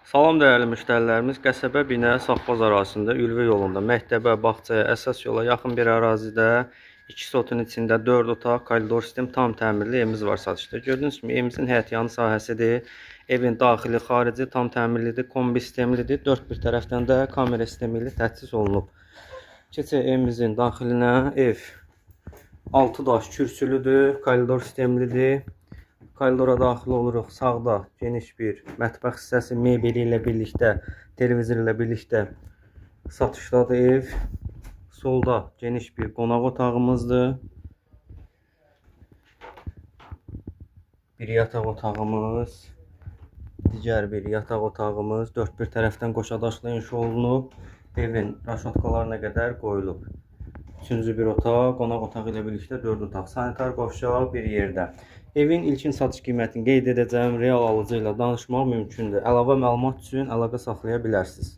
Salam dəyərli müştərilərimiz, Qəsəbə Binə Safbaz ərazisində Ülvi yolunda məktəbə, bağçaya, əsas yola yaxın bir ərazidə 2 sotun içində 4 otaq, koridor sistem tam təmirli evimiz var satışda. Gördüyünüz kimi evimizin həyətyanı sahəsidir. Evin daxili, xarici tam təmirlidir, kombi sistemlidir. Dörd bir tərəfdən də kamera sistemi ilə təchiz olunub. Keçək evimizin daxilinə. Ev 6 daş kürsülüdür, koridor sistemlidir. Koridora daxil oluruq. Sağda geniş bir mətbəx hissəsi mebeli ilə birlikdə, televizor ilə birlikdə satışdadır ev. Solda geniş bir qonaq otağımızdır. Bir yataq otağımız, digər bir yataq otağımız. Dörd bir tərəfdən qoşadaşlı inşa olunub. Evin raşotkalarına qədər qoyulub. Üçüncü bir otaq, qonaq otağı ilə birlikdə 4 otaq, sanitar qovşaq bir yerdə. Evin ilkin satış qiymətini qeyd edəcəm, real alıcı ilə danışmaq mümkündür. Əlavə məlumat üçün əlaqə saxlaya bilərsiniz.